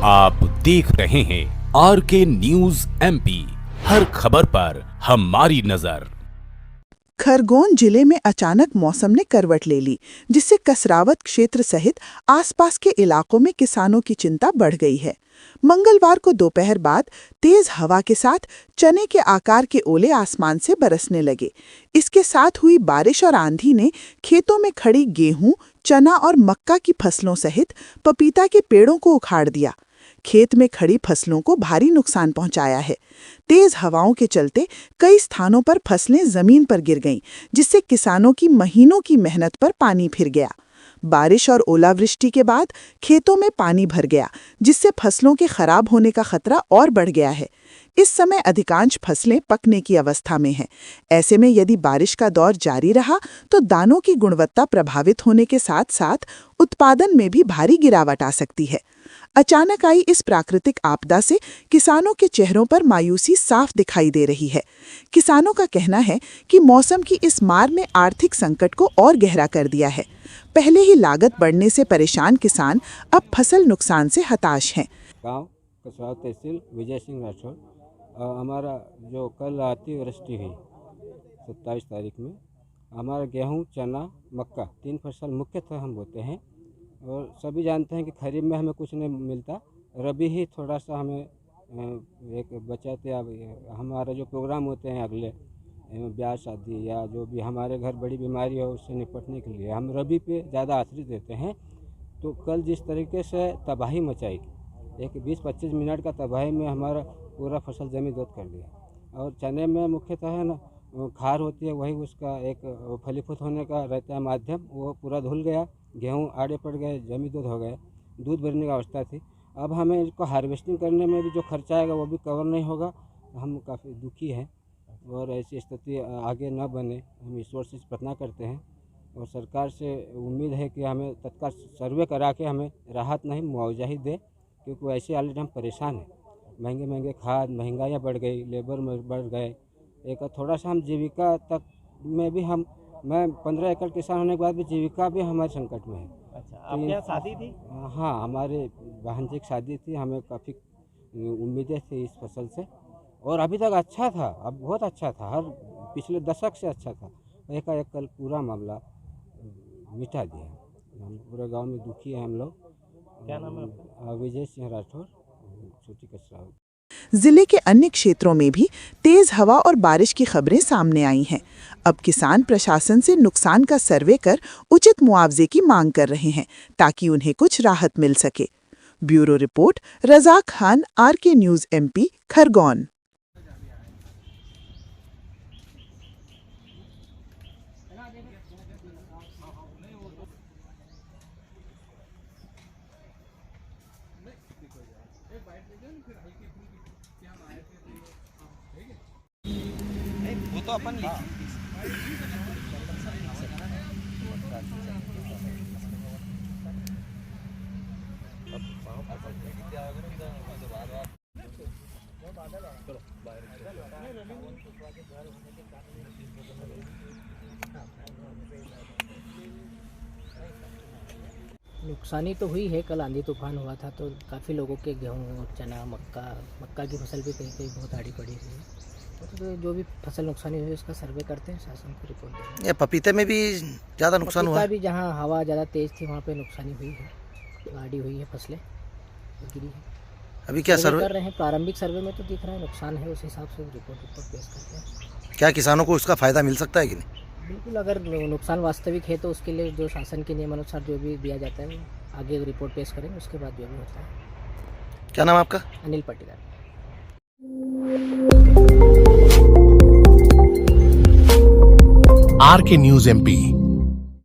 आप देख रहे हैं RK न्यूज MP, हर खबर पर हमारी नजर। खरगोन जिले में अचानक मौसम ने करवट ले ली, जिससे कसरावत क्षेत्र सहित आसपास के इलाकों में किसानों की चिंता बढ़ गई है। मंगलवार को दोपहर बाद तेज हवा के साथ चने के आकार के ओले आसमान से बरसने लगे। इसके साथ हुई बारिश और आंधी ने खेतों में खड़ी गेहूं, चना और मक्का की फसलों सहित पपीता के पेड़ों को उखाड़ दिया। खेत में खड़ी फसलों को भारी नुकसान पहुंचाया है। तेज हवाओं के चलते कई स्थानों पर फसलें जमीन पर गिर गईं, जिससे किसानों की महीनों की मेहनत पर पानी फिर गया। बारिश और ओलावृष्टि के बाद खेतों में पानी भर गया, जिससे फसलों के खराब होने का खतरा और बढ़ गया है। इस समय अधिकांश फसलें पकने की अवस्था में हैं। ऐसे में यदि बारिश का दौर जारी रहा तो दानों की गुणवत्ता प्रभावित होने के साथ साथ उत्पादन में भी भारी गिरावट आ सकती है। अचानक आई इस प्राकृतिक आपदा से किसानों के चेहरों पर मायूसी साफ दिखाई दे रही है। किसानों का कहना है कि मौसम की इस मार ने आर्थिक संकट को और गहरा कर दिया है। पहले ही लागत बढ़ने से परेशान किसान अब फसल नुकसान से हताश हैं। गांव कसरावत तहसील विजय सिंह राठौर। हमारा जो कल अतिवृष्टि हुई 27 तारीख में, हमारा गेहूं, चना, मक्का 3 फसल मुख्यतः हम बोते हैं। और सभी जानते हैं कि खरीफ में हमें कुछ नहीं मिलता, रबी ही थोड़ा सा हमें एक बचाते। अब हमारा जो प्रोग्राम होते हैं अगले ब्याह शादी या जो भी हमारे घर बड़ी बीमारी हो उससे निपटने के लिए हम रबी पे ज़्यादा आश्रित रहते हैं। तो कल जिस तरीके से तबाही मचाई, एक 20-25 मिनट का तबाही में हमारा पूरा फसल जमीन दोद कर दिया। और चने में मुख्यतः है ना खार होती है, वही उसका एक फलीभूत होने का रहता है माध्यम, वो पूरा धुल गया। गेहूं आड़े पड़ गए, जमीन दूध हो गए, दूध भरने की अवस्था थी। अब हमें इसको हार्वेस्टिंग करने में भी जो खर्चा आएगा वो भी कवर नहीं होगा। हम काफ़ी दुखी हैं और ऐसी स्थिति आगे न बने, हम ईश्वर से प्रार्थना करते हैं। और सरकार से उम्मीद है कि हमें तत्काल सर्वे करा के हमें राहत नहीं मुआवजा ही दे, क्योंकि वैसे ऑलरेडी हम परेशान हैं। महंगे महंगे खाद, महंगाइयाँ बढ़ गई, लेबर में बढ़ गए। एक थोड़ा सा हम जीविका तक में भी मैं 15 एकड़ किसान होने के बाद भी जीविका भी हमारे संकट में है। अच्छा, आपके यहाँ शादी थी? हाँ, हमारे बहन जी की शादी थी। हमें काफ़ी उम्मीदें थी इस फसल से और अभी तक अच्छा था, अब बहुत अच्छा था, हर पिछले दशक से अच्छा था। एकाएक कल पूरा मामला मिटा दिया। हम पूरे गांव में दुखी हैं हम लोग। क्या नाम है आपका? विजय सिंह राठौर, छोटी कसरावत। जिले के अन्य क्षेत्रों में भी तेज हवा और बारिश की खबरें सामने आई हैं। अब किसान प्रशासन से नुकसान का सर्वे कर उचित मुआवजे की मांग कर रहे हैं, ताकि उन्हें कुछ राहत मिल सके। Bureau report, Razak Khan, RK news MP, Khargone. वो तो अपन नुकसानी तो हुई है। कल आंधी तूफान हुआ था तो काफ़ी लोगों के गेहूँ, चना, मक्का की फसल भी कहीं कहीं बहुत आड़ी पड़ी हुई है। तो जो भी फसल नुकसानी हुई उसका सर्वे करते हैं, शासन को रिपोर्ट देंगे। ये पपीते में भी ज़्यादा नुकसान हुआ है? भी जहाँ हवा ज़्यादा तेज़ थी वहाँ पे नुकसानी हुई है, आड़ी हुई है, फसलें गिरी है। अभी क्या सर्वे कर रहे हैं? प्रारंभिक सर्वे में तो दिख रहा है नुकसान है, उस हिसाब से रिपोर्ट पेश करते हैं। क्या किसानों को उसका फ़ायदा मिल सकता है कि नहीं? बिल्कुल, अगर नुकसान वास्तविक है तो उसके लिए जो शासन के नियमानुसार जो भी दिया जाता है वो आगे रिपोर्ट पेश करेंगे, उसके बाद जो भी होता है। क्या नाम है आपका? Anil Patidar. RK news MP,